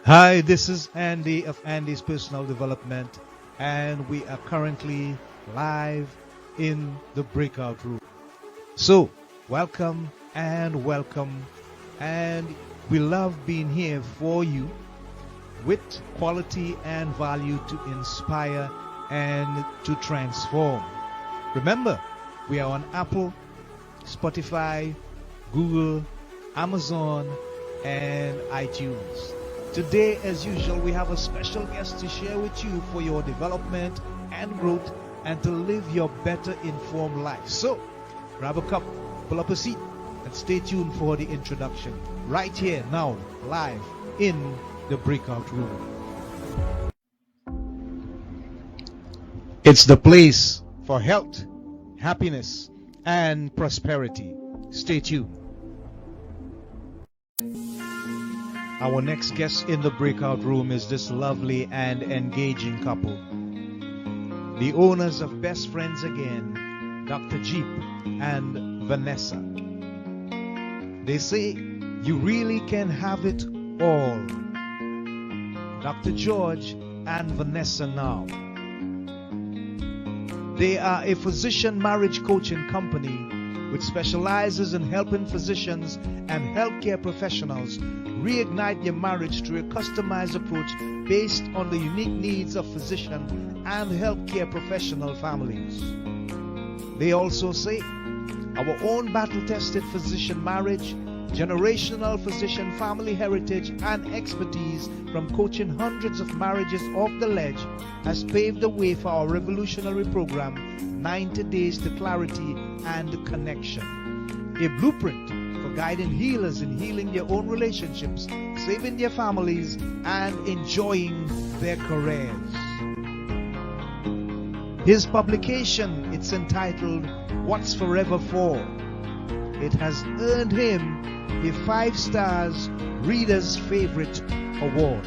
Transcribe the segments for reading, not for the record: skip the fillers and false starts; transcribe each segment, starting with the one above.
Hi, this is Andy of Andy's Personal Development, and we are currently live in the breakout room. So, welcome, and we love being here for you with quality and value to inspire and to transform. Remember, we are on Apple, Spotify, Google, Amazon, and iTunes. Today, as usual, we have a special guest to share with you for your development and growth and to live your better informed life. So, grab a cup, pull up a seat, and stay tuned for the introduction. Right here, now, live in the breakout room. It's the place for health, happiness, and prosperity. Stay tuned. Our next guest in the breakout room is this lovely and engaging couple. The owners of Best Friends Again, Dr. Jeep and Vanessa. They say you really can have it all. Dr. George and Vanessa now. They are a physician marriage coaching company which specializes in helping physicians and healthcare professionals reignite their marriage through a customized approach based on the unique needs of physician and healthcare professional families. They also say our own battle-tested physician marriage, generational physician family heritage, and expertise from coaching hundreds of marriages off the ledge has paved the way for our revolutionary program, 90 Days to Clarity and Connection. A blueprint for guiding healers in healing their own relationships, saving their families, and enjoying their careers. His publication, it's entitled, What's Forever For? It has earned him a 5 stars Reader's Favorite Award.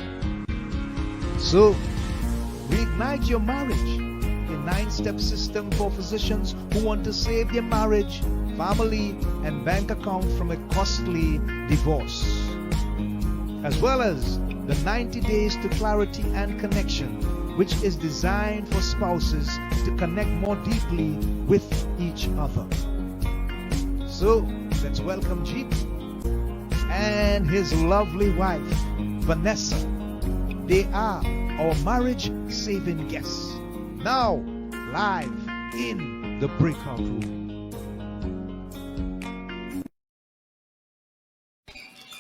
So, reignite your marriage, a 9-step system for physicians who want to save their marriage, family, and bank account from a costly divorce. As well as the 90 Days to Clarity and Connection, which is designed for spouses to connect more deeply with each other. So, let's welcome Jeep and his lovely wife, Vanessa. They are our marriage-saving guests. Now, live in the breakout room.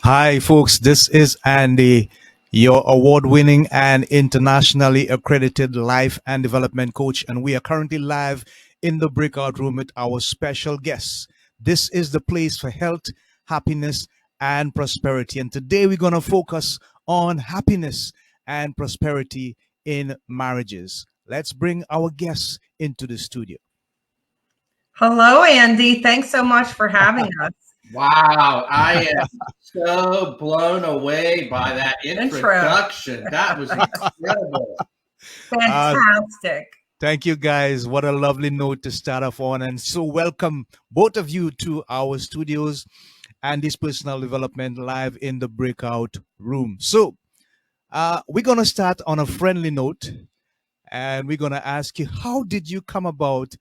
Hi, folks. This is Andy, your award-winning and internationally accredited life and development coach, and we are currently live in the breakout room with our special guests. This is the place for health, happiness, and prosperity. And today we're going to focus on happiness and prosperity in marriages. Let's bring our guests into the studio. Hello, Andy. Thanks so much for having us. Wow, I am so blown away by that introduction. That was incredible. Fantastic. Thank you, guys. What a lovely note to start off on. And so welcome both of you to our studios and this personal development live in the breakout room. So we're going to start on a friendly note, and we're going to ask you, how did you come about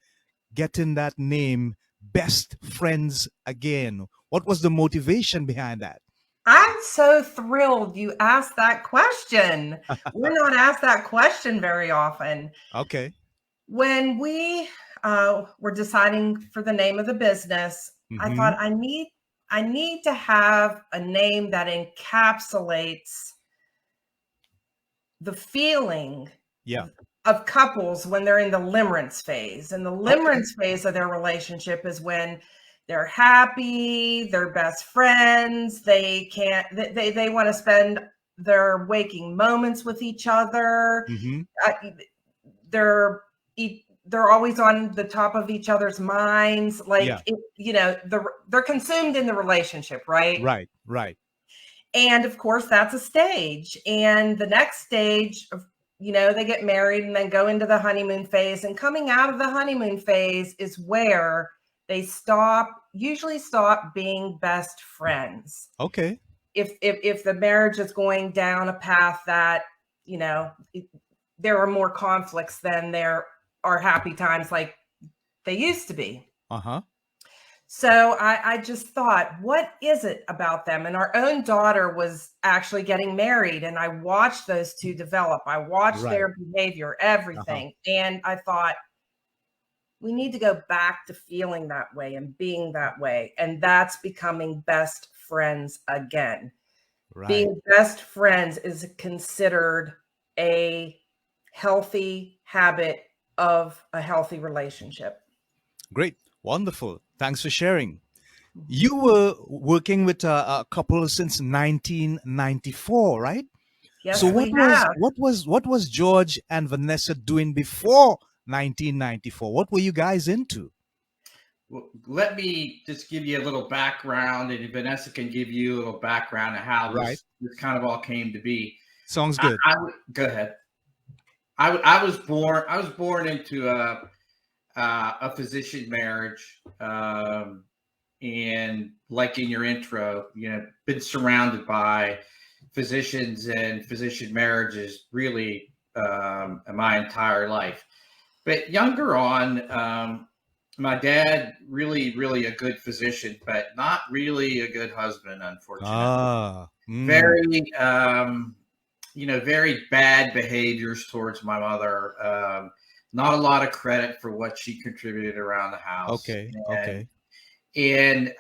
getting that name, Best Friends Again? What was the motivation behind that? I'm so thrilled you asked that question. We're not asked that question very often. Okay. When we were deciding for the name of the business, I thought I need to have a name that encapsulates the feeling of couples when they're in the limerence phase. And the limerence phase of their relationship is when they're happy, they're best friends, they want to spend their waking moments with each other. They're always on the top of each other's minds. They're consumed in the relationship, right? Right. And of course, that's a stage. And the next stage of, they get married and then go into the honeymoon phase. And coming out of the honeymoon phase is where they usually stop being best friends. Okay. if the marriage is going down a path that, you know, there are more conflicts than there are happy times like they used to be. So I just thought, what is it about them? And our own daughter was actually getting married, and I watched those two develop. I watched their behavior, everything. And I thought, we need to go back to feeling that way and being that way. And that's becoming best friends again. Being best friends is considered a healthy habit of a healthy relationship. Great. Wonderful. Thanks for sharing. You were working with a couple since 1994, right? Yes, so what was George and Vanessa doing before 1994? What were you guys into? Well, let me just give you a little background, and Vanessa can give you a little background of how this kind of all came to be. Sounds good. Go ahead. I was born into a physician marriage, and like in your intro, you know, been surrounded by physicians and physician marriages really my entire life. But younger on, my dad really a good physician, but not really a good husband, unfortunately. Very you know, very bad behaviors towards my mother. Not a lot of credit for what she contributed around the house. And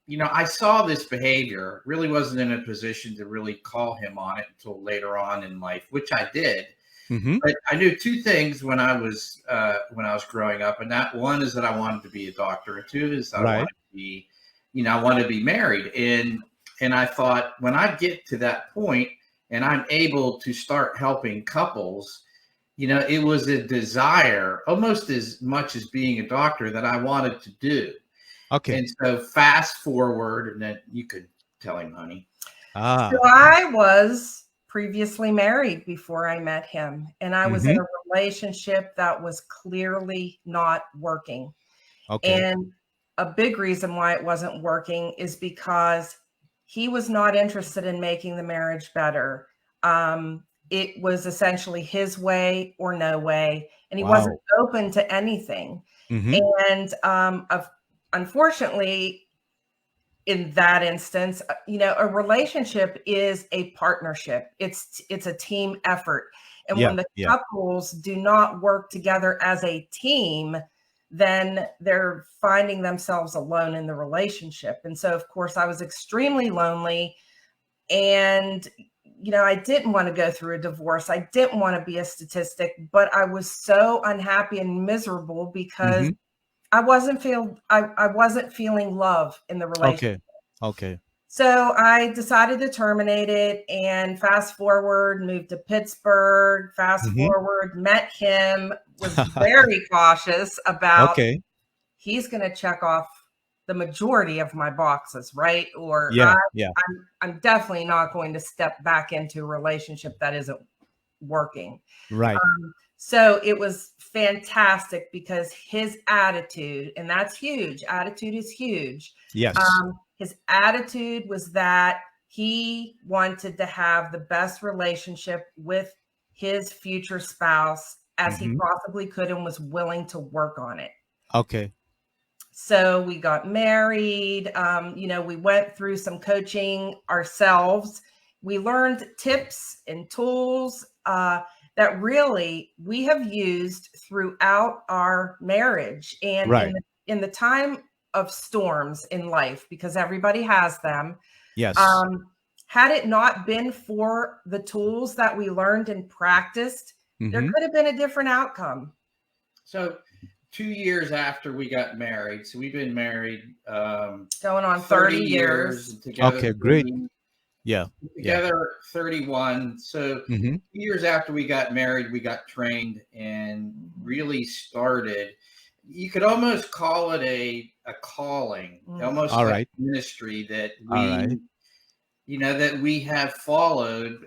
you know, I saw this behavior, really wasn't in a position to really call him on it until later on in life, which I did. But I knew two things when I was growing up, and that one is that I wanted to be a doctor, and two is that I wanted to be, you know, I wanted to be married. And I thought, when I get to that point and I'm able to start helping couples, you know, it was a desire almost as much as being a doctor that I wanted to do. And so fast forward, and then you could tell him, honey. So I was previously married before I met him, and I was in a relationship that was clearly not working. And a big reason why it wasn't working is because he was not interested in making the marriage better. It was essentially his way or no way, and he wasn't open to anything. And unfortunately, in that instance, you know, a relationship is a partnership. It's a team effort. And when the couples do not work together as a team, then they're finding themselves alone in the relationship. And so, of course, I was extremely lonely, and you know, I didn't want to go through a divorce. I didn't want to be a statistic, but I was so unhappy and miserable because I wasn't feeling love in the relationship. So I decided to terminate it, and fast forward, moved to Pittsburgh, fast forward, met him, was very cautious about he's going to check off the majority of my boxes, right? Or I'm definitely not going to step back into a relationship that isn't working. So it was fantastic because his attitude, and that's huge. Attitude is huge. His attitude was that he wanted to have the best relationship with his future spouse as he possibly could, and was willing to work on it. So we got married. You know, we went through some coaching ourselves. We learned tips and tools that really we have used throughout our marriage. And in the time of storms in life, because everybody has them. Had it not been for the tools that we learned and practiced, there could have been a different outcome. So 2 years after we got married, so we've been married going on 30 years. Together, great. Together 31. So 2 years after we got married, we got trained and really started. You could almost call it a calling, almost like a ministry that we, you know, that we have followed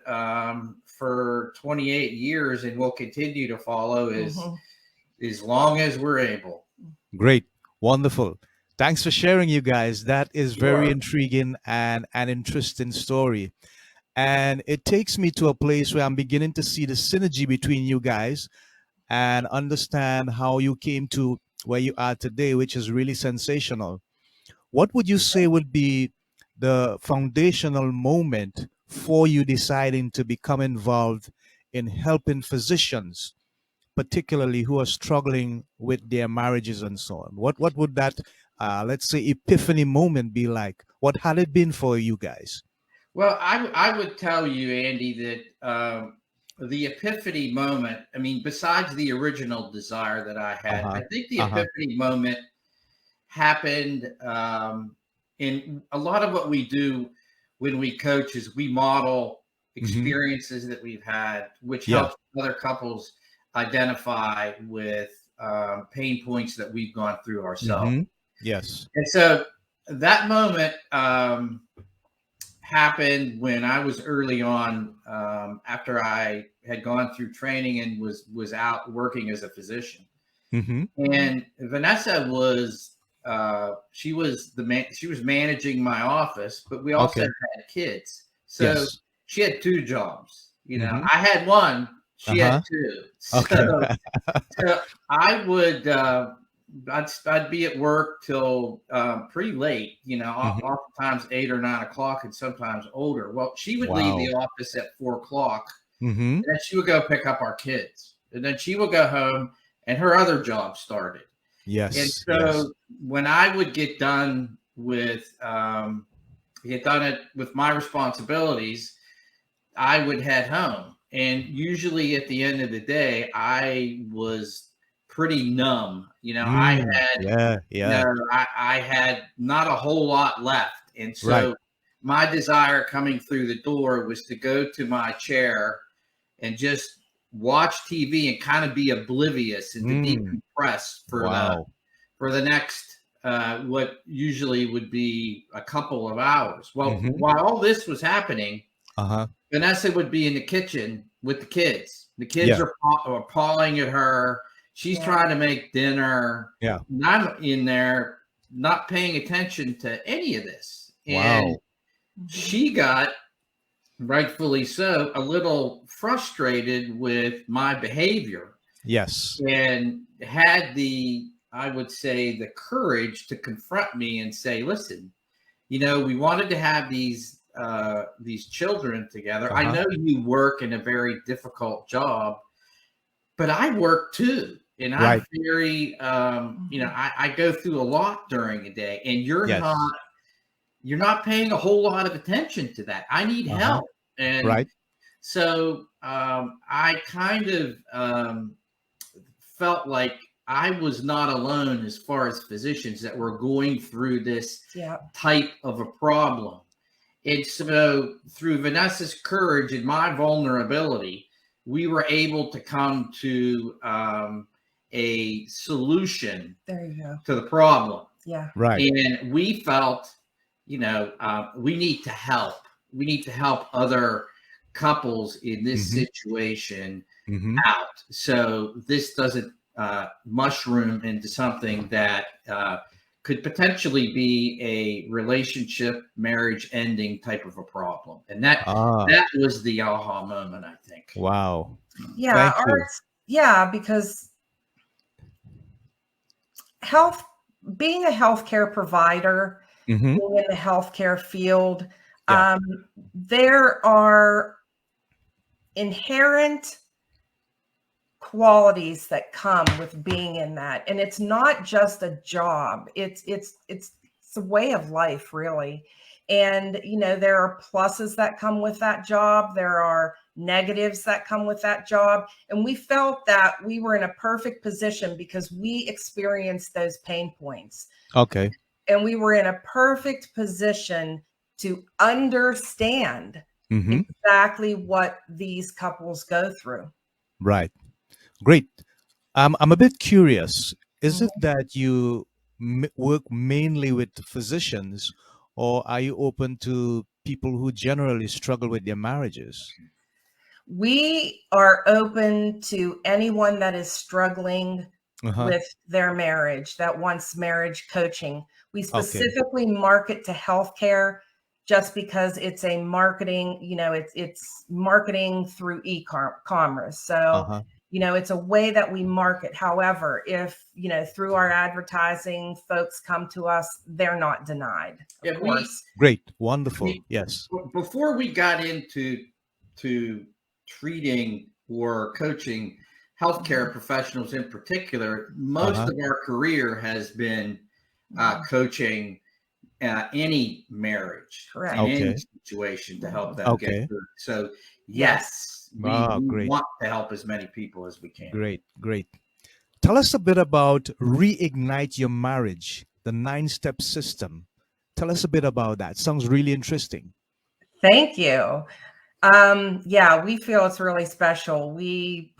for 28 years and will continue to follow as long as we're able. Great. Wonderful. Thanks for sharing, you guys. That is very intriguing and an interesting story. And it takes me to a place where I'm beginning to see the synergy between you guys and understand how you came to where you are today, which is really sensational. What would you say would be the foundational moment for you deciding to become involved in helping physicians, particularly who are struggling with their marriages and so on? What would that, let's say, epiphany moment be like? What had it been for you guys? Well, I would tell you, Andy, that the epiphany moment, I mean, besides the original desire that I had, Uh-huh. I think the Uh-huh. epiphany moment happened in a lot of what we do when we coach is we model Hmm. experiences that we've had, which Yeah. helps other couples identify with pain points that we've gone through ourselves. Hmm. Yes. And so that moment happened when I was early on, after I had gone through training and was out working as a physician. Hmm. And Vanessa was she was managing my office, but we also Okay. had kids. So Yes. she had two jobs. Hmm. I had one, she had Uh-huh. two. Okay. So I would I'd be at work till pretty late, Hmm. oftentimes 8 or 9 o'clock and sometimes older. Well, she would leave Wow. the office at 4 o'clock, Hmm. and then she would go pick up our kids. And then she would go home and her other job started. And Yes. Yes. so when I would get done it with my responsibilities, I would head home. And usually at the end of the day, I was pretty numb. Mm. Yeah. Yeah. I had not a whole lot left. And Right. so my desire coming through the door was to go to my chair and just watch TV and kind of be oblivious and to Mm. decompress Wow. for the next what usually would be a couple of hours. Well, Hmm. while all this was happening, Uh-huh. Vanessa would be in the kitchen with the kids. The kids Yeah. are pawing at her. She's Yeah. trying to make dinner. Yeah. And I'm in there not paying attention to any of this. And Wow. she got, rightfully so, a little frustrated with my behavior Yes. and had I would say, the courage to confront me and say, listen, we wanted to have these children together. I Uh-huh. know you work in a very difficult job, but I work too. And I'm Right. very, I go through a lot during the day, and Yes. you're not paying a whole lot of attention to that. I need Uh-huh. help. And Right. so I kind of felt like I was not alone as far as physicians that were going through this Yeah. type of a problem. And so through Vanessa's courage and my vulnerability, we were able to come to a solution There you go. to the problem. Yeah. Right. And we felt, we need to help. We need to help other couples in this Hmm. situation Hmm. out. So this doesn't mushroom into something that could potentially be a relationship, marriage ending type of a problem. And Ah. that was the aha moment, I think. Wow. Yeah. Thank you. Because being a healthcare provider, Hmm. being in the healthcare field, Yeah. there are inherent qualities that come with being in that, and it's not just a job. It's a way of life, really. And there are pluses that come with that job. There are negatives that come with that job. And we felt that we were in a perfect position because we experienced those pain points. Okay. And we were in a perfect position to understand Hmm. exactly what these couples go through. Right. Great. I'm a bit curious. Is it Mhm. that you work mainly with physicians, or are you open to people who generally struggle with their marriages? We are open to anyone that is struggling Uh-huh. with their marriage, that wants marriage coaching. We specifically market to healthcare just because it's a marketing, it's marketing through e-commerce. So, it's a way that we market. However, if, through our advertising, folks come to us, they're not denied. Of course. Great. Wonderful. Yes. Before we got into treating or coaching healthcare professionals in particular, most of our career has been coaching any marriage, any situation to help them get through. So yes, we want to help as many people as we can. Great. Tell us a bit about Reignite Your Marriage, the 9-step system. Tell us a bit about that. Sounds really interesting. Thank you. We feel it's really special. We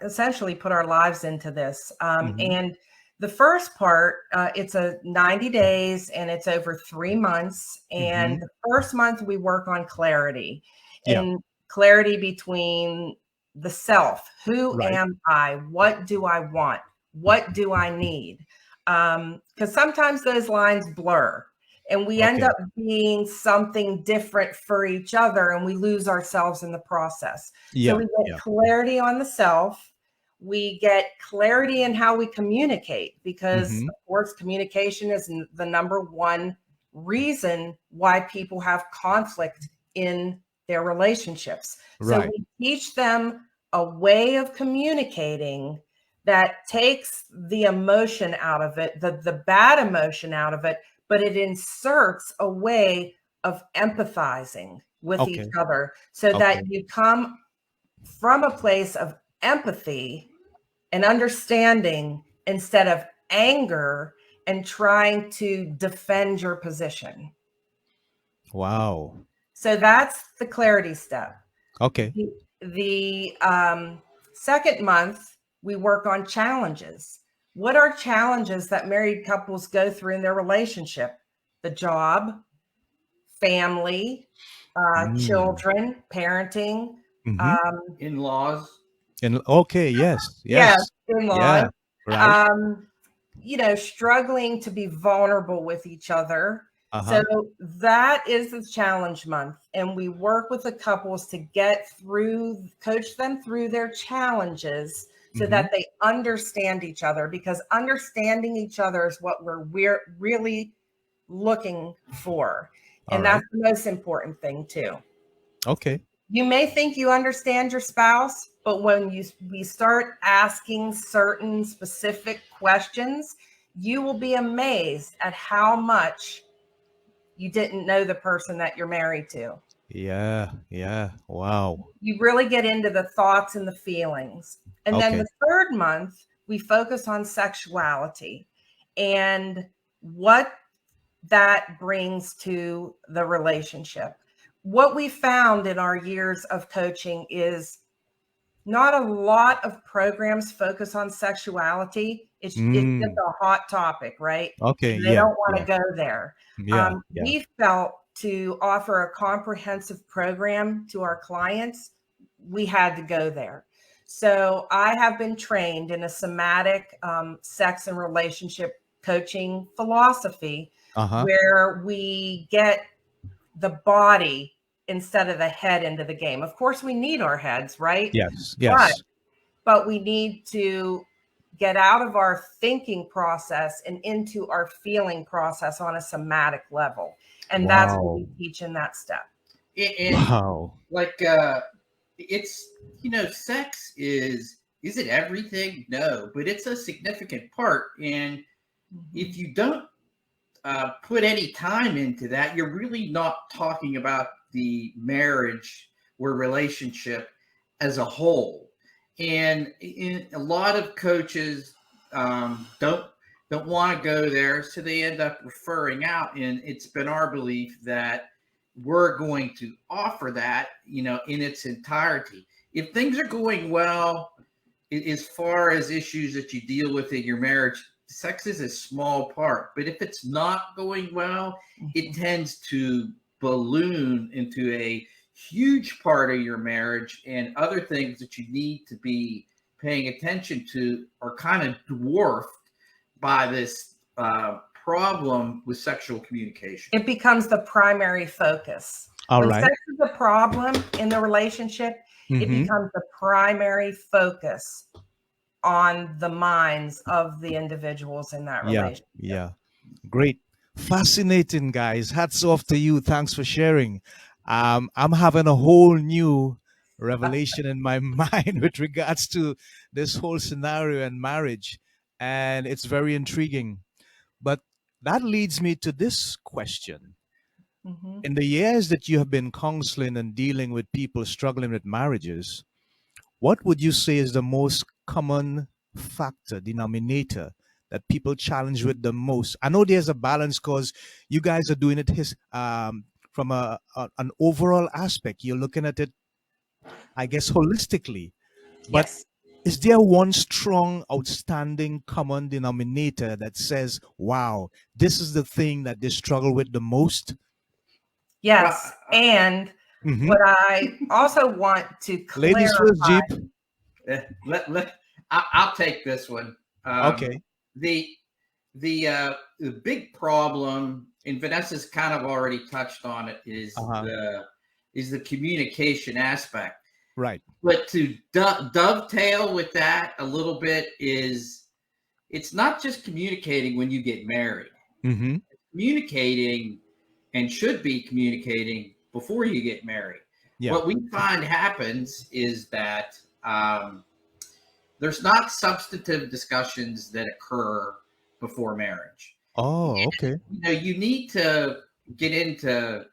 essentially put our lives into this. And the first part, it's a 90 days and it's over 3 months. And the first month we work on clarity and clarity between the self. Who am I? What do I want? What do I need? Because sometimes those lines blur and we end up being something different for each other and we lose ourselves in the process. So we get clarity on the self. We get clarity in how we communicate because, of course, communication is the number one reason why people have conflict in their relationships. So we teach them a way of communicating that takes the emotion out of it, the bad emotion out of it, but it inserts a way of empathizing with each other so that you come from a place of empathy and understanding instead of anger and trying to defend your position. Wow. So that's the clarity step. Okay. The second month, we work on challenges. What are challenges that married couples go through in their relationship? The job, family, children, parenting, in-laws. Yes. In-laws. Yeah, struggling to be vulnerable with each other. So that is the challenge month. And we work with the couples to coach them through their challenges so that they understand each other, because understanding each other is what we're really looking for. And that's the most important thing too. Okay. You may think you understand your spouse, but when we start asking certain specific questions, you will be amazed at how much you didn't know the person that you're married to. Yeah. Wow. You really get into the thoughts and the feelings. And then the third month, we focus on sexuality and what that brings to the relationship. What we found in our years of coaching is not a lot of programs focus on sexuality. It's just a hot topic, right? Okay. They don't want to go there. We felt to offer a comprehensive program to our clients, we had to go there. So I have been trained in a somatic sex and relationship coaching philosophy where we get the body instead of the head into the game. Of course, we need our heads, right? Yes. But we need to get out of our thinking process and into our feeling process on a somatic level. And that's what we teach in that step. It's, sex is it everything? No, but it's a significant part. And if you don't put any time into that, you're really not talking about the marriage or relationship as a whole. And in a lot of coaches don't want to go there, so they end up referring out. And it's been our belief that we're going to offer that, in its entirety. If things are going well, as far as issues that you deal with in your marriage, sex is a small part. But if it's not going well, it tends to balloon into a huge part of your marriage, and other things that you need to be paying attention to are kind of dwarfed by this problem with sexual communication. It becomes the primary focus. All When right. sex is a problem in the relationship, it becomes the primary focus on the minds of the individuals in that relationship. Yeah. Great. Fascinating, guys. Hats off to you. Thanks for sharing. I'm having a whole new revelation in my mind with regards to this whole scenario and marriage. And it's very intriguing. But that leads me to this question. Mhm. In the years that you have been counseling and dealing with people struggling with marriages, what would you say is the most common factor, denominator that people challenge with the most? I know there's a balance because you guys are doing it from an overall aspect. You're looking at it, I guess, holistically. But Yes. is there one strong, outstanding common denominator that says, wow, this is the thing that they struggle with the most? Yes. And Mhm. what I also want to Ladies first, clarify, Jeep. I'll take this one. Okay. The big problem, and Vanessa's kind of already touched on it, is the communication aspect. Right. But to dovetail with that a little bit is, it's not just communicating when you get married. Mm-hmm. It's communicating, and should be communicating, before you get married. Yeah. What we find happens is that there's not substantive discussions that occur before marriage. Oh, okay. You need to get into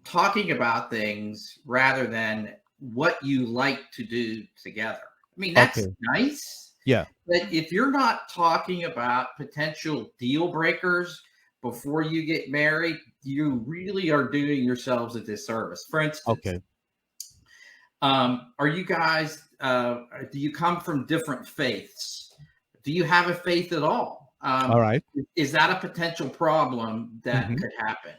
talking about things rather than what you like to do together. I mean, that's nice. Yeah. But if you're not talking about potential deal breakers before you get married, you really are doing yourselves a disservice. For instance, are you guys, do you come from different faiths? Do you have a faith at all? All right. Is that a potential problem that could happen?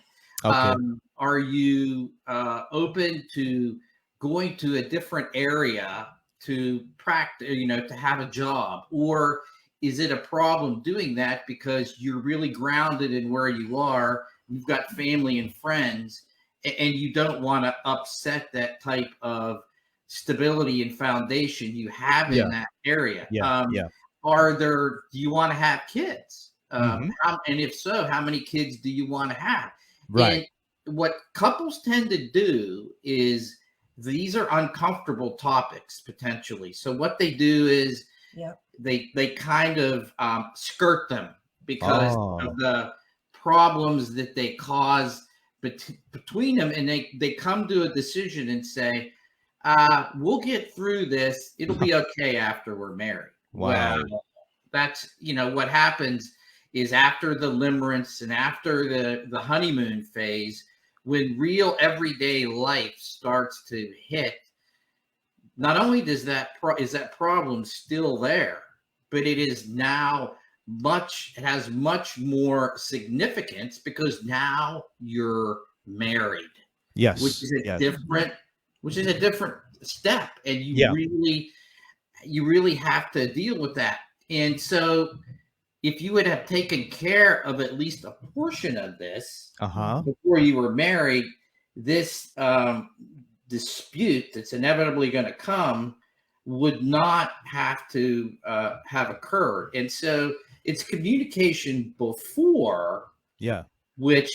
Okay. Are you open to going to a different area to practice, to have a job? Or is it a problem doing that because you're really grounded in where you are, you've got family and friends, and you don't want to upset that type of stability and foundation you have in that area? Do you want to have kids? And if so, how many kids do you want to have? Right. And what couples tend to do is, these are uncomfortable topics potentially. So what they do is they kind of skirt them because of the problems that they cause between them. And they come to a decision and say, we'll get through this. It'll be okay after we're married. Wow. Well, that's, what happens is, after the limerence and after the honeymoon phase, when real everyday life starts to hit, not only is that problem still there, but it is now it has much more significance because now you're married. Yes. Which is a different step. And you really have to deal with that. And so, if you would have taken care of at least a portion of this before you were married, this dispute that's inevitably going to come would not have to have occurred. And so it's communication before, which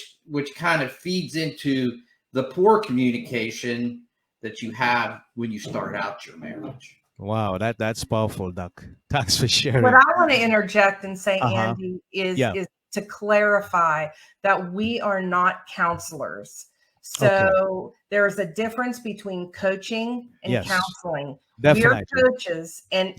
kind of feeds into the poor communication that you have when you start out your marriage. Wow, that's powerful, Doc. Thanks for sharing. What I want to interject and say, Andy, is to clarify that we are not counselors. So there's a difference between coaching and counseling. Definitely. We are coaches, and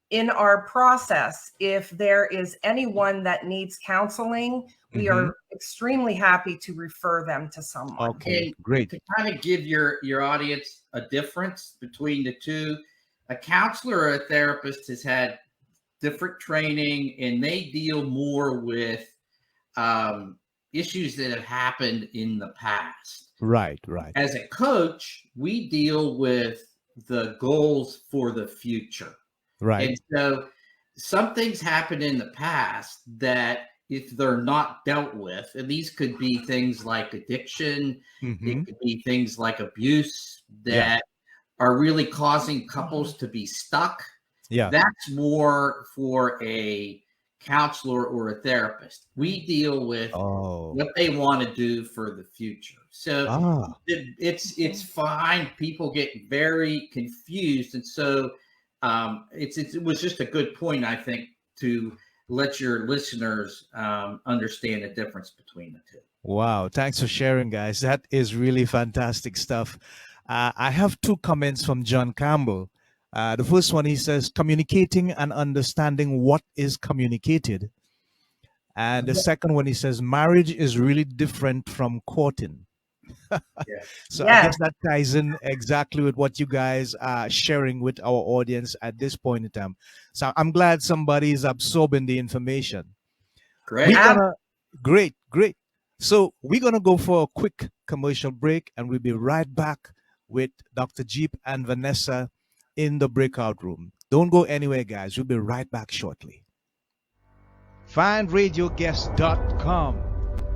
in our process, if there is anyone that needs counseling, we are extremely happy to refer them to someone. Okay, great. To kind of give your audience a difference between the two, a counselor or a therapist has had different training, and they deal more with issues that have happened in the past. Right. As a coach, we deal with the goals for the future. Right. And so some things happened in the past that if they're not dealt with, and these could be things like addiction, it could be things like abuse that are really causing couples to be stuck. Yeah. That's more for a counselor or a therapist. We deal with what they want to do for the future. So it's fine. People get very confused. And so it was just a good point, I think, to let your listeners understand the difference between the two. Wow. Thanks for sharing, guys. That is really fantastic stuff. I have two comments from John Campbell. The first one, he says, communicating and understanding what is communicated. And the second one, he says, marriage is really different from courting. So I guess that ties in exactly with what you guys are sharing with our audience at this point in time. So I'm glad somebody is absorbing the information. Great. Great. So we're going to go for a quick commercial break, and we'll be right back with Dr. Jeep and Vanessa in the breakout room. Don't go anywhere, guys. We'll be right back shortly. FindRadioGuest.com,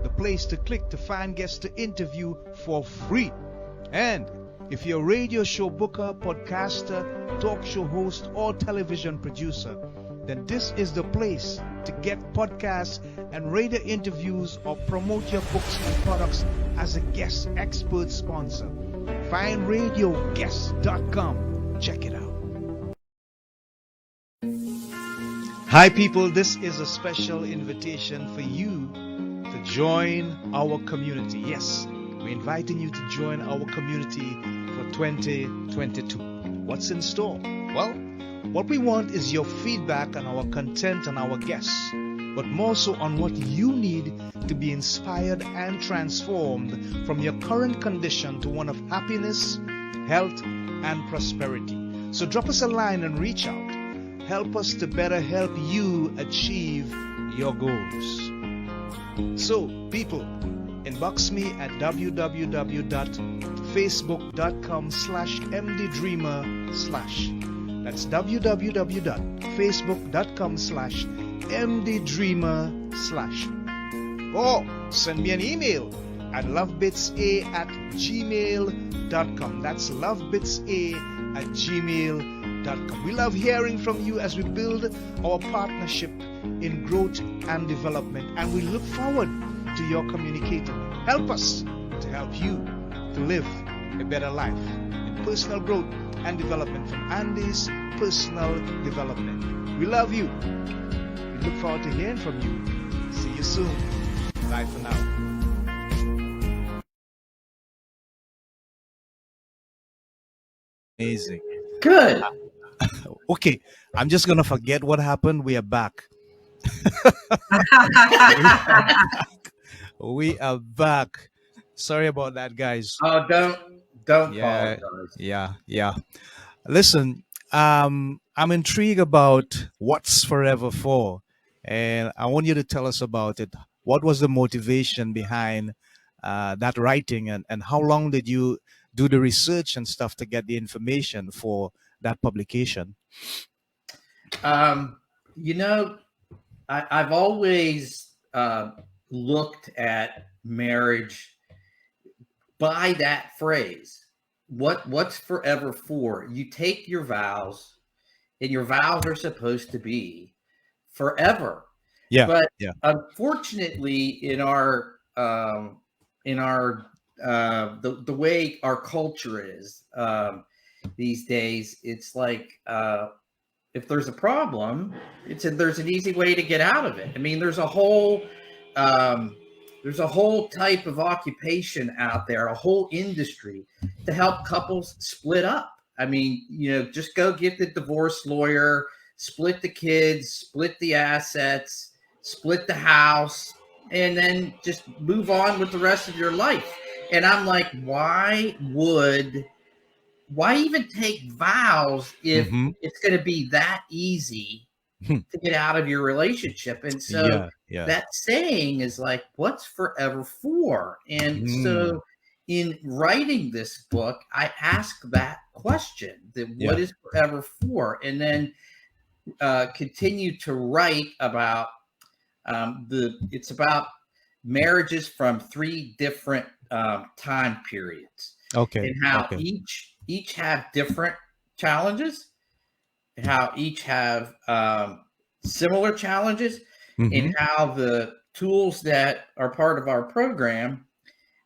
the place to click to find guests to interview for free. And if you're a radio show booker, podcaster, talk show host, or television producer, then this is the place to get podcasts and radio interviews or promote your books and products as a guest expert sponsor. FindRadioGuest.com. Check it out. Hi people, this is a special invitation for you to join our community. Yes, we're inviting you to join our community for 2022. What's in store? Well, what we want is your feedback on our content and our guests, but more so on what you need to be inspired and transformed from your current condition to one of happiness, health, and prosperity. So drop us a line and reach out. Help us to better help you achieve your goals. So, people, inbox me at www.facebook.com/mddreamer/. That's www.facebook.com/mddreamer/. Or send me an email at lovebitsa@gmail.com. That's lovebitsa@gmail.com. We love hearing from you as we build our partnership in growth and development, and we look forward to your communicating. Help us to help you to live a better life in personal growth and development from Andy's Personal Development. We love you. We look forward to hearing from you. See you soon. Bye for now. Amazing. Good. Okay, I'm just gonna forget what happened. We are back. We are back. Sorry about that, guys. Oh, don't apologize. Yeah. Listen, I'm intrigued about what's forever for, and I want you to tell us about it. What was the motivation behind that writing, and how long did you do the research and stuff to get the information for that publication? I've always looked at marriage by that phrase. What's forever for? You take your vows, and your vows are supposed to be forever. But unfortunately, in our the way our culture is these days, it's like if there's a problem, there's an easy way to get out of it. I mean, there's a whole type of occupation out there, a whole industry to help couples split up. I mean, just go get the divorce lawyer, split the kids, split the assets, split the house, and then just move on with the rest of your life. And I'm like, why even take vows if it's going to be that easy to get out of your relationship? And so that saying is like, what's forever for? And so in writing this book, I ask that question, what is forever for? And then continue to write about It's about marriages from 3 different time periods, Okay. and how Okay. each have different challenges, how each have similar challenges, and how the tools that are part of our program,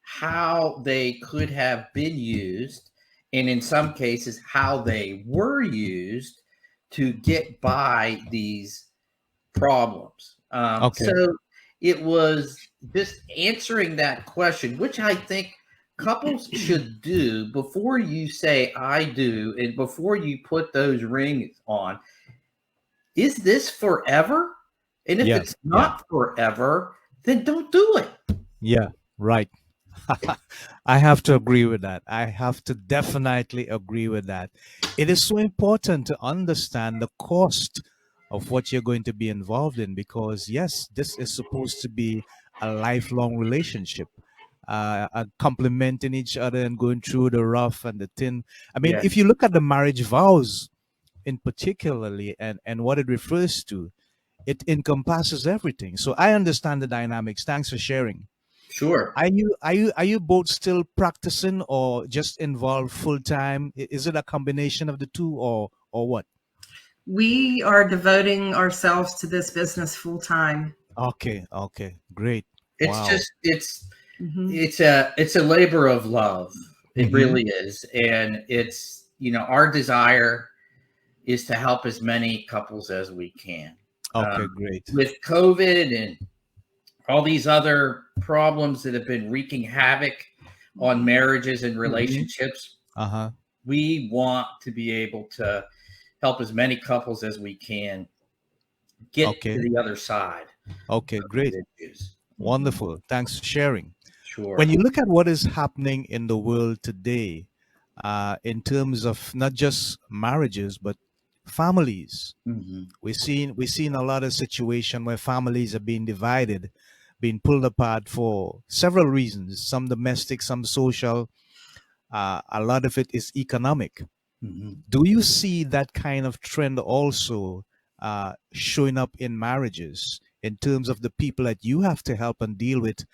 how they could have been used, and in some cases how they were used to get by these problems. Okay. So it was just answering that question, which I think couples should do before you say I do, and before you put those rings on. Is this forever? And if Yeah. it's Yeah. not forever, then don't do it. Yeah. Right. I have to agree with that. I have to definitely agree with that. It is so important to understand the cost of what you're going to be involved in, because, yes, this is supposed to be a lifelong relationship, complementing each other and going through the rough and the thin. I mean, Yeah, if you look at the marriage vows in particularly, and what it refers to, it encompasses everything. So I understand the dynamics. Thanks for sharing. sure. Are you both still practicing or just involved full time? Is it a combination of the two, or what? We are devoting ourselves to this business full time. Okay, okay, great. It's Wow. just Hmm. it's a labor of love. It Mm-hmm. really is. And it's, our desire is to help as many couples as we can. Okay, Um, great. with COVID and all these other problems that have been wreaking havoc on marriages and Mm-hmm. relationships, Uh-huh. we want to be able to help as many couples as we can get to Okay. the other side Okay, of these great. issues. Wonderful. Thanks for sharing. When Sure. you look at what is happening in the world today, in terms of not just marriages but families, Hmm. we're seeing a lot of situation where families are being divided, being pulled apart for several reasons, some domestic, some social. A lot of it is economic. Hmm. Do you see that kind of trend also showing up in marriages in terms of the people that you have to help and deal with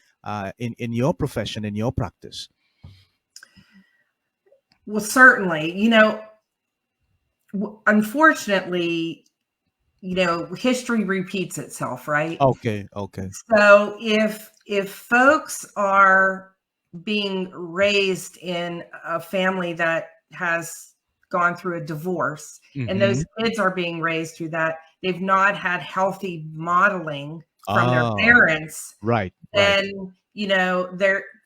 in your profession, in your practice? Well, certainly, unfortunately, history repeats itself, right? Okay, okay. So if folks are being raised in a family that has gone through a divorce, and Mm-hmm. those kids are being raised through that, they've not had healthy modeling from their Ah, parents, right, right. and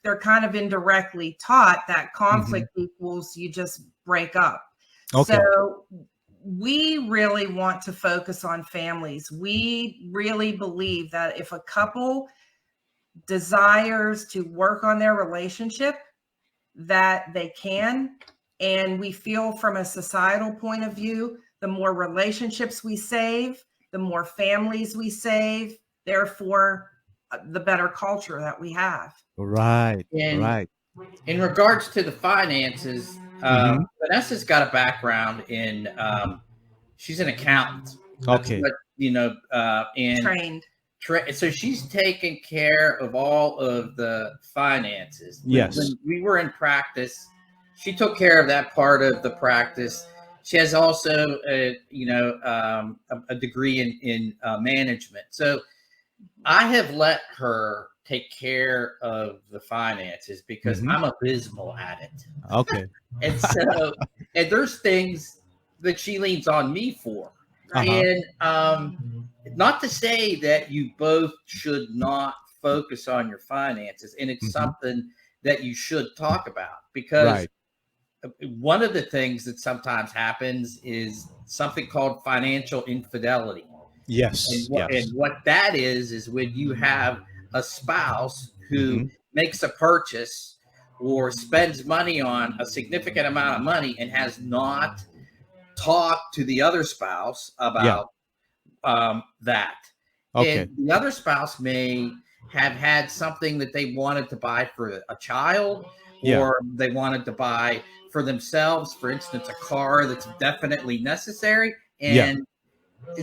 they're kind of indirectly taught that Mm-hmm. conflict equals you just break up. Okay. So we really want to focus on families. We really believe that if a couple desires to work on their relationship, that they can. And we feel from a societal point of view, the more relationships we save, the more families we save, therefore, the better culture that we have. Right, And right. in regards to the finances, Mm-hmm. Vanessa's got a background in, she's an accountant. That's Okay. what, and Trained. so she's taken care of all of the finances. Yes. When we were in practice, she took care of that part of the practice. She has also a degree in management. So I have let her take care of the finances because Mm-hmm. I'm abysmal at it. Okay. And so, and there's things that she leans on me for. Right. Uh-huh. And not to say that you both should not focus on your finances, and it's Mm-hmm. something that you should talk about, because Right. one of the things that sometimes happens is something called financial infidelity. And Yes. Yes. what that is when you have a spouse who Mm-hmm. makes a purchase or spends money on a significant amount of money and has not talked to the other spouse Yeah. about that. Okay. And the other spouse may have had something that they wanted to buy for a child, Yeah. or they wanted to buy for themselves, for instance, a car that's definitely necessary. Yeah. And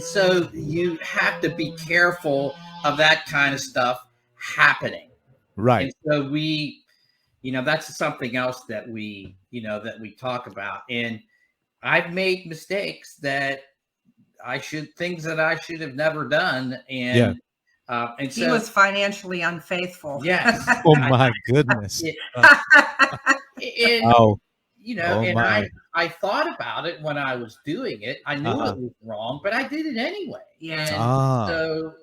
so you have to be careful of that kind of stuff happening. Right. And so we, that's something else that we talk about. And I've made mistakes that things that I should have never done. And and he so was financially unfaithful. yes. Oh my goodness. And Oh, and my. I thought about it when I was doing it. I knew it was wrong, but I did it anyway. And so,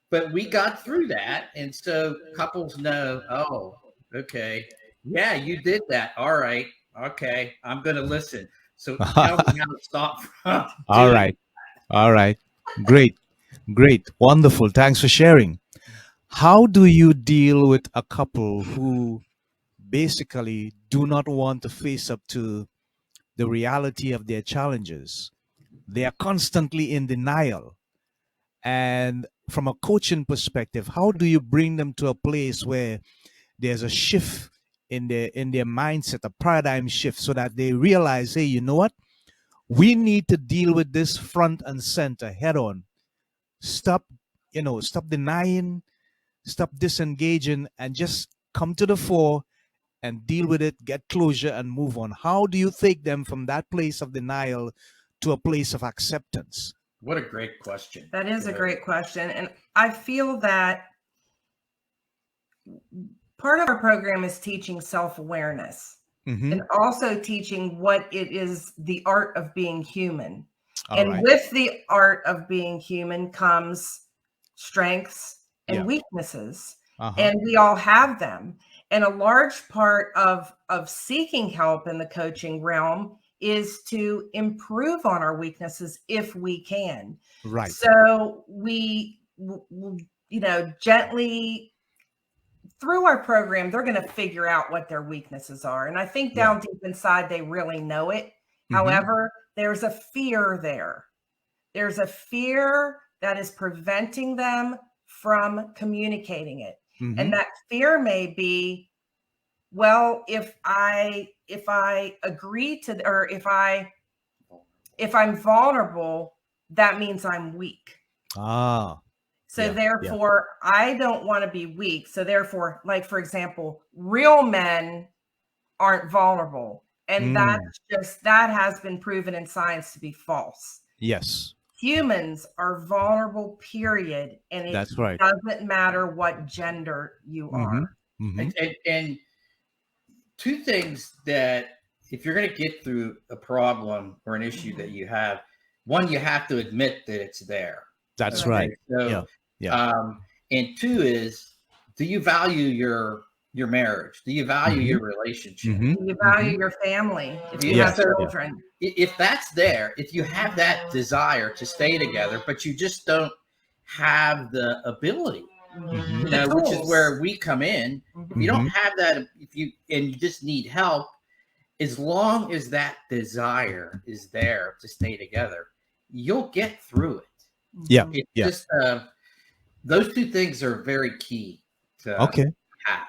but we got through that. And so couples know, oh, okay. Yeah, you did that. All right. Okay. I'm going to listen. So tell me how to stop from All doing right. All right. Great. Great. Wonderful. Thanks for sharing. How do you deal with a couple who basically do not want to face up to the reality of their challenges? They are constantly in denial. And from a coaching perspective, how do you bring them to a place where there's a shift in their mindset, a paradigm shift, so that they realize, hey, you know what? We need to deal with this front and center head on. Stop, stop denying, stop disengaging, and just come to the fore and deal with it, get closure, and move on. How do you take them from that place of denial to a place of acceptance? What a great question. That is a great question. And I feel that part of our program is teaching self-awareness and also teaching what it is, the art of being human. With the art of being human comes strengths and weaknesses. And we all have them. And a large part of seeking help in the coaching realm is to improve on our weaknesses if we can. Right. So we, gently through our program, they're going to figure out what their weaknesses are. And I think down deep inside, they really know it. However, there's a fear there. There's a fear that is preventing them from communicating it. And that fear may be, well, if I agree to, or if I'm vulnerable, that means I'm weak. So therefore, I don't want to be weak. So therefore, like, for example, real men aren't vulnerable. And that has been proven in science to be false. Yes. Humans are vulnerable, period. And it doesn't matter what gender you are. And two things that, if you're going to get through a problem or an issue that you have, one, you have to admit that it's there. That's right. So, and two is, do you value your marriage? Do you value your relationship? Do you value your family? If you have children? If that's there, if you have that desire to stay together, but you just don't have the ability, which is where we come in. If you don't have that, and you just need help, as long as that desire is there to stay together, you'll get through it. It's just those two things are very key to have.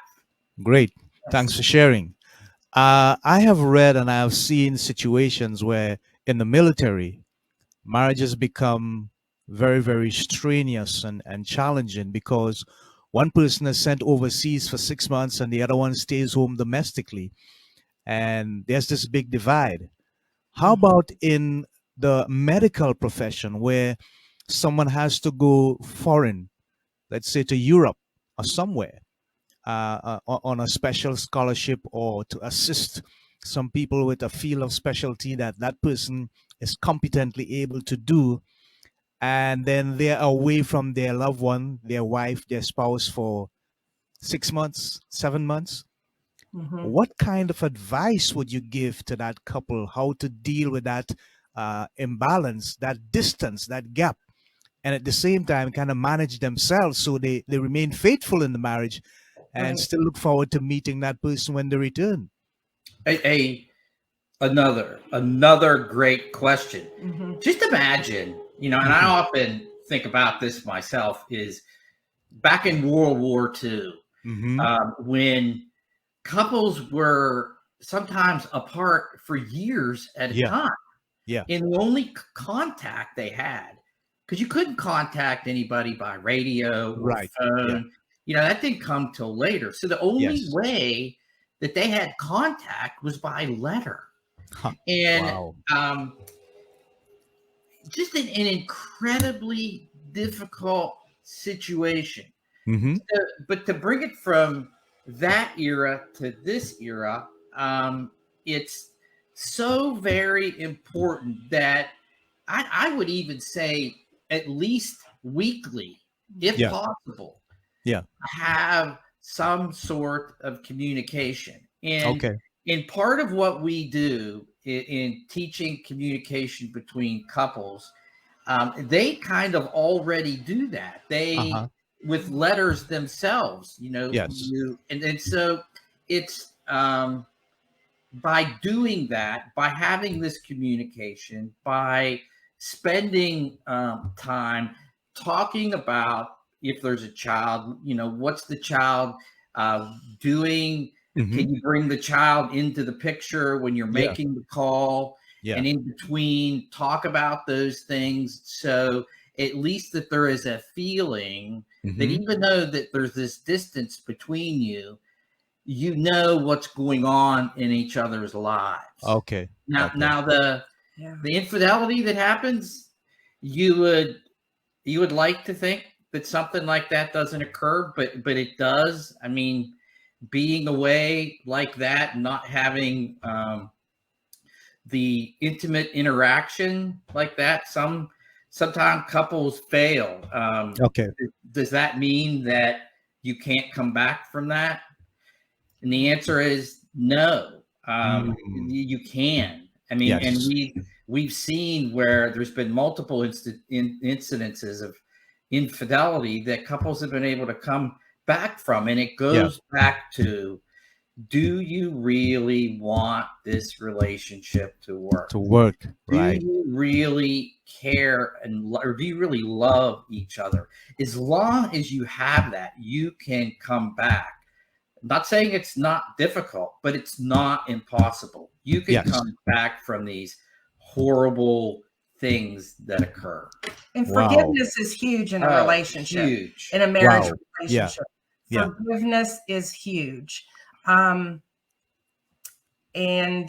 Great. Thanks for sharing. I have read and I have seen situations where in the military, marriages become very, very strenuous and challenging because one person is sent overseas for 6 months and the other one stays home domestically. And there's this big divide. How about in the medical profession where someone has to go foreign, let's say to Europe or somewhere, on a special scholarship or to assist some people with a field of specialty that person is competently able to do, and then they're away from their loved one, their wife, their spouse for 6 months, 7 months. What kind of advice would you give to that couple, how to deal with that imbalance, that distance, that gap, and at the same time kind of manage themselves so they remain faithful in the marriage and still look forward to meeting that person when they return? Another great question. Just imagine, and I often think about this myself, is back in World War II, when couples were sometimes apart for years at a time. And the only contact they had, because you couldn't contact anybody by radio or Right. phone. Yeah. You know, that didn't come till later. So the only Yes. way that they had contact was by letter. Huh. And Wow. just an incredibly difficult situation. Mm-hmm. But to bring it from that era to this era, it's so very important that I would even say at least weekly, if Yeah. possible, Yeah. have some sort of communication. And Okay. in part of what we do in teaching communication between couples, they kind of already do that. They with letters themselves, you know, Yes. and so it's by doing that, by having this communication, by spending time talking about if there's a child, you know, what's the child doing? Mm-hmm. Can you bring the child into the picture when you're Yeah. making the call? Yeah. And in between, talk about those things. So at least that there is a feeling that even though that there's this distance between you, you know what's going on in each other's lives. Okay. Now the infidelity that happens, you would like to think that something like that doesn't occur, but it does. I mean, being away like that, not having the intimate interaction like that, sometimes couples fail. Okay. Does that mean that you can't come back from that? And the answer is no. You can. I mean, Yes. and we've seen where there's been multiple incidences of infidelity that couples have been able to come back from, and it goes back to, do you really want this relationship to work? Right. Do you really care or do you really love each other? As long as you have that, you can come back. I'm not saying it's not difficult, but it's not impossible. You can come back from these horrible things that occur. And forgiveness is huge in a relationship, huge. in a marriage relationship. Yeah. Forgiveness is huge. And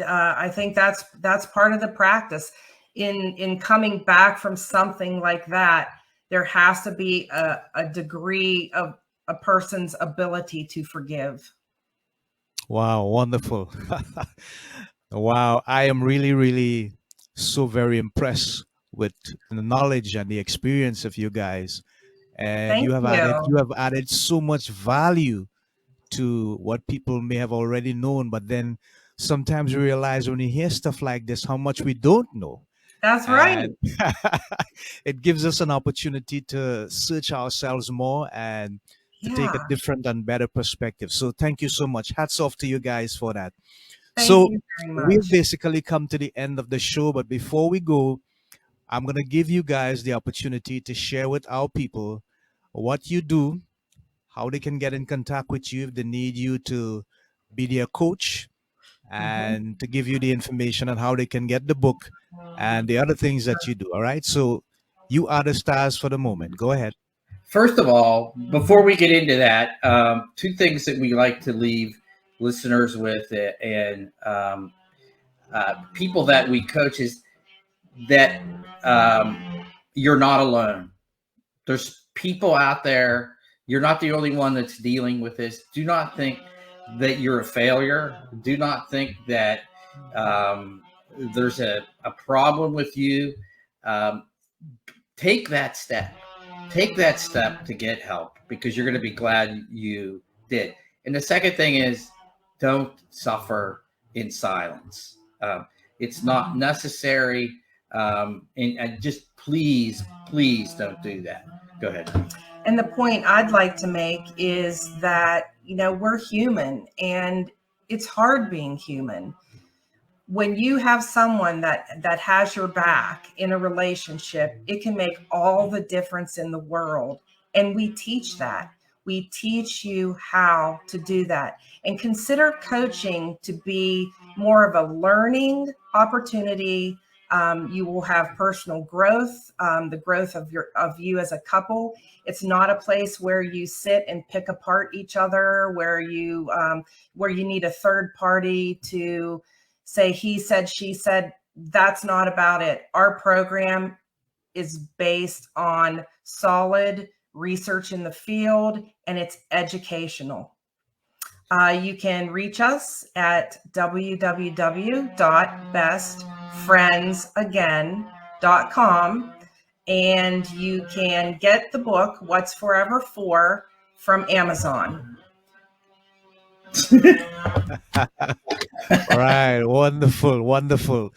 I think that's part of the practice in coming back from something like that. There has to be a degree of a person's ability to forgive. Wow, wonderful. Wow, I am really, really so very impressed with the knowledge and the experience of you guys. And Thank you have added so much value to what people may have already known, but then sometimes we realize when you hear stuff like this how much we don't know. That's right. And it gives us an opportunity to search ourselves more and to take a different and better perspective. So thank you so much. Hats off to you guys for that. Thank So you very much. we've basically come to the end of the show, but before we go, I'm going to give you guys the opportunity to share with our people what you do, how they can get in contact with you if they need you to be their coach, and to give you the information on how they can get the book and the other things that you do. All right. So you are the stars for the moment. Go ahead. First of all, before we get into that, two things that we like to leave listeners with and people that we coach is that you're not alone. There's people out there. You're not the only one that's dealing with this. Do not think that you're a failure. Do not think that there's a problem with you. Take that step. Take that step to get help, because you're going to be glad you did. And the second thing is, don't suffer in silence. It's not necessary. And just please don't do that. Go ahead. And the point I'd like to make is that, we're human and it's hard being human. When you have someone that has your back in a relationship, it can make all the difference in the world. And we teach that. We teach you how to do that. And consider coaching to be more of a learning opportunity You will have personal growth, the growth of you as a couple. It's not a place where you sit and pick apart each other, where you need a third party to say he said, she said. That's not about it. Our program is based on solid research in the field, and it's educational. You can reach us at www.bestfriendsagain.com, and you can get the book, What's Forever For, from Amazon. All right. Wonderful. Wonderful.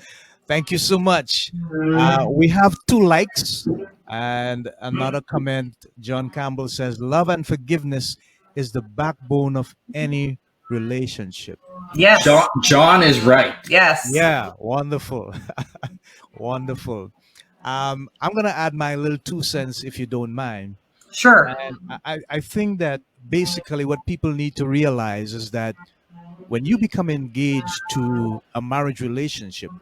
Thank you so much. We have 2 likes and another comment. John Campbell says, love and forgiveness is the backbone of any relationship. Yes. John is right. Yes. Yeah. Wonderful. Wonderful. I'm going to add my little 2 cents if you don't mind. Sure. And I think that basically what people need to realize is that when you become engaged to a marriage relationship,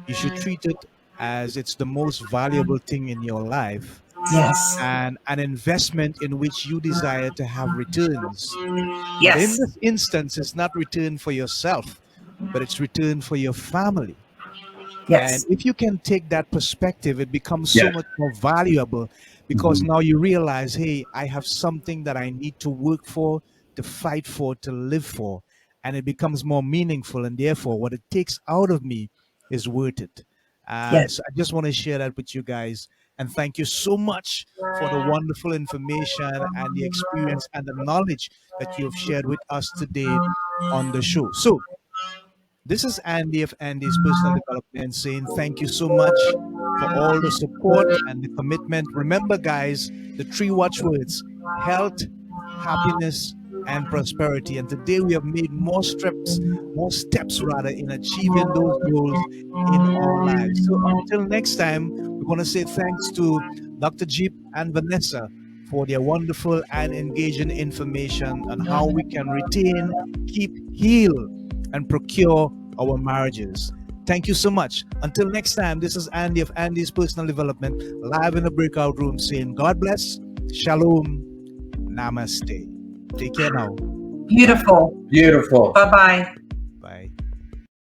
you should treat it as it's the most valuable thing in your life. Yes. And an investment in which you desire to have returns. Yes. But in this instance, it's not return for yourself, but it's return for your family. Yes. And if you can take that perspective, it becomes so much more valuable, because now you realize, hey, I have something that I need to work for, to fight for, to live for. And it becomes more meaningful. And therefore, what it takes out of me is worth it. So I just want to share that with you guys. And thank you so much for the wonderful information and the experience and the knowledge that you have shared with us today on the show. So this is Andy of Andy's Personal Development saying thank you so much for all the support and the commitment. Remember, guys, the 3 watchwords: health, happiness, and prosperity. And today we have made more steps in achieving those goals in our lives. So until next time, we want to say thanks to Dr. Jeep and Vanessa for their wonderful and engaging information on how we can retain, keep, heal, and procure our marriages. Thank you so much. Until next time, this is Andy of Andy's Personal Development, live in the breakout room, saying God bless, shalom, namaste. Take care now. Beautiful. Beautiful. Bye-bye.